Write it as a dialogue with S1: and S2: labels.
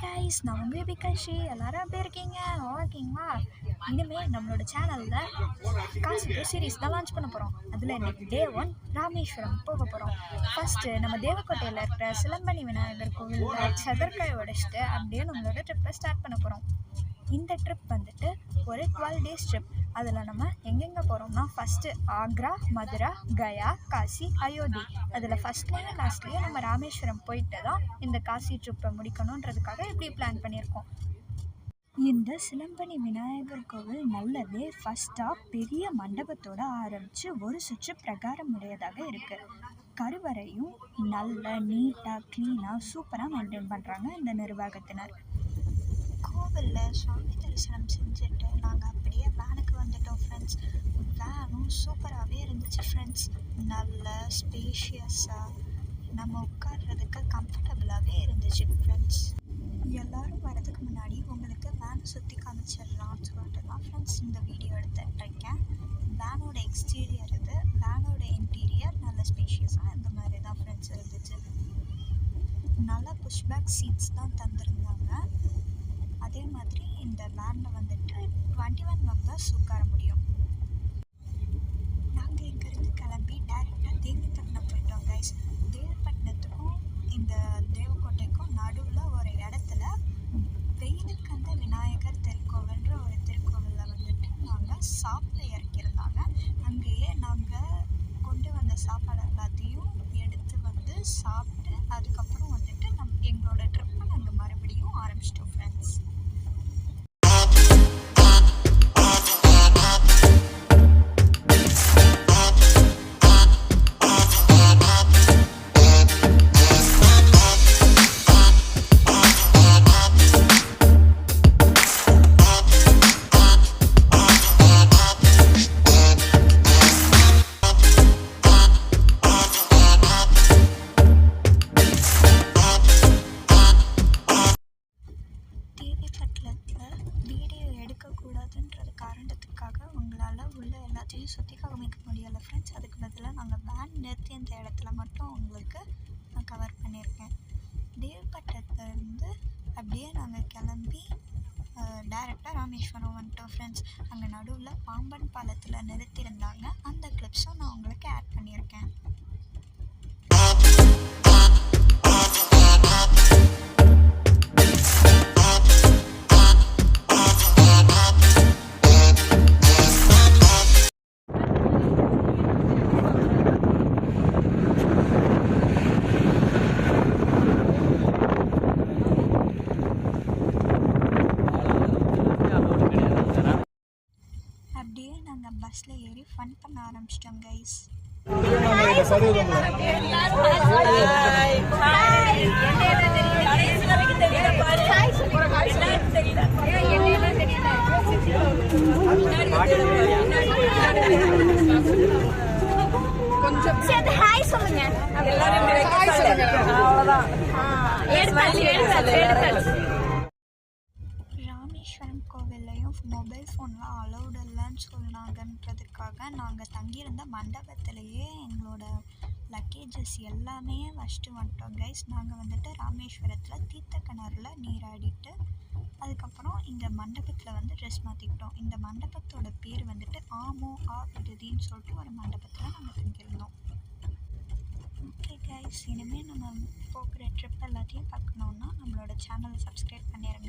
S1: Guys, நான் உங்கள் பிகாஷி. எல்லாரும் எப்படி இருக்கீங்க? ஓகேங்களா? இனிமேல் நம்மளோட சேனலில் காசி சீரீஸ் தான் லான்ச் பண்ண போகிறோம். அதில் இன்னைக்கு டே 1 ராமேஸ்வரம் போக போகிறோம். ஃபஸ்ட்டு நம்ம தேவக்கோட்டையில் இருக்கிற சிலம்பணி விநாயகர் கோவிலில் சதற்காய் உடைச்சிட்டு அப்படியே நம்மளோட ட்ரிப்பை ஸ்டார்ட் பண்ண போகிறோம். இந்த ட்ரிப் வந்துட்டு ஒரு 12 days ட்ரிப். அதில் நம்ம எங்கெங்கே போகிறோம்னா, ஃபஸ்ட்டு ஆக்ரா, மதுரா, கயா, காசி, அயோத்தி. அதில் ஃபஸ்ட்லேயும் லாஸ்ட்லேயும் நம்ம ராமேஸ்வரம் போயிட்டு தான் இந்த காசி ட்ரிப்பை முடிக்கணுன்றதுக்காக இப்படி பிளான் பண்ணியிருக்கோம். இந்த சிலம்பணி விநாயகர் கோவில் நல்லவே ஃபஸ்ட்டாக பெரிய மண்டபத்தோடு ஆரம்பித்து ஒரு சுற்று பிரகாரம் உடையதாக இருக்குது. கருவறையும் நல்ல நீட்டாக க்ளீனாக சூப்பராக மெயின்டைன் பண்ணுறாங்க இந்த நிர்வாகத்தினர். கோவிலில் சுவாமி தரிசனம் செஞ்சுட்டு நாங்கள் அப்படியே வேனுக்கு வந்துட்டோம் ஃப்ரெண்ட்ஸ். வேனும் சூப்பராகவே இருந்துச்சு ஃப்ரெண்ட்ஸ். நல்ல ஸ்பேஷியஸாக நம்ம உட்கார்றதுக்கு கம்ஃபர்டபுளாகவே இருந்துச்சு ஃப்ரெண்ட்ஸ். எல்லோரும் வரதுக்கு முன்னாடி உங்களுக்கு வேனை சுற்றி காமிச்சிடலாம்னு சொல்லிட்டு தான் ஃப்ரெண்ட்ஸ் இந்த வீடியோ எடுத்துகிட்ருக்கேன். வேனோட எக்ஸ்டீரியர் இது, வேனோட இன்டீரியர் நல்ல ஸ்பேஷியஸாக இந்த மாதிரி தான் ஃப்ரெண்ட்ஸ் இருந்துச்சு. நல்லா புஷ்பேக் சீட்ஸ் தான் தந்திருந்தாங்க. அதே மாதிரி இந்த வேனில் வந்துட்டு 21 மெம்பர்ஸ் உட்கார முடியும். நாங்கள் இங்கேருந்து கிளம்பி டேரெக்டாக தேவிப்பட்டினம் போயிட்டோம் கைஸ். தேவிப்பட்டினத்துக்கும் இந்த தேவக்கோட்டைக்கும் நடுவில் ஒரு இடத்துல வெயிலுக்கு அந்த விநாயகர் திருக்கோவில்ன்ற ஒரு திருக்கோவிலில் வந்துட்டு நாங்கள் சாப்பிட இறக்கியிருந்தாங்க. அங்கேயே நாங்கள் கொண்டு வந்த சாப்பாடு எல்லாத்தையும் எடுத்து வந்து சாப்பிட்டு அதுக்கப்புறம் வந்துட்டு எங்களோட ட்ரிப்பை நாங்கள் மறுபடியும் ஆரம்பிச்சிட்டோம் ஃப்ரெண்ட்ஸ். காரணத்துக்காக உங்களால் உள்ள எல்லாத்தையும் சுற்றி காமிக்க முடியலை ஃப்ரெண்ட்ஸ். அதுக்கு பதிலாக நாங்கள் வேன் நிறுத்தி அந்த இடத்துல மட்டும் உங்களுக்கு நான் கவர் பண்ணியிருக்கேன். தேவப்பட்டினத்துலேருந்து அப்படியே நாங்கள் கிளம்பி டைரெக்டாக ராமேஸ்வரம் வந்துட்டோம் ஃப்ரெண்ட்ஸ். அங்கே நடுவில் பாம்பன் பாலத்தில் நிறுத்தியிருந்தாங்க. அந்த கிளிப்ஸும் நான் உங்களுக்கு ஆட் பண்ணியிருக்கேன். அப்படியே நாங்கள் பஸ்ஸில் ஏறி ஃபன் பண்ண ஆரம்பிச்சிட்டோம் கைஸ். ஹாய் சொல்லுங்க. ராமேஸ்வரம் கோவில்லையும் மொபைல் ஃபோன்லாம் அலௌடு இல்லைன்னு சொன்னாங்கன்றதுக்காக நாங்கள் தங்கியிருந்த மண்டபத்திலேயே எங்களோட லக்கேஜஸ் எல்லாமே வச்சுட்டு வந்துட்டோம் கைஸ். நாங்கள் வந்துட்டு ராமேஸ்வரத்தில் தீர்த்த கிணறுல நீராடிட்டு அதுக்கப்புறம் இங்கே மண்டபத்தில் வந்து ட்ரெஸ் மாற்றிக்கிட்டோம். இந்த மண்டபத்தோட பேர் வந்துட்டு ஆமோ ஆ விடுதின்னு சொல்லிட்டு ஒரு மண்டபத்தில் நாங்கள் தங்கியிருந்தோம். ஓகே கைஸ், இனிமேல் நம்ம போகிற ட்ரிப் எல்லாத்தையும் பார்க்கணுன்னா நம்மளோட சேனலை சப்ஸ்கிரைப் பண்ணிடுங்க.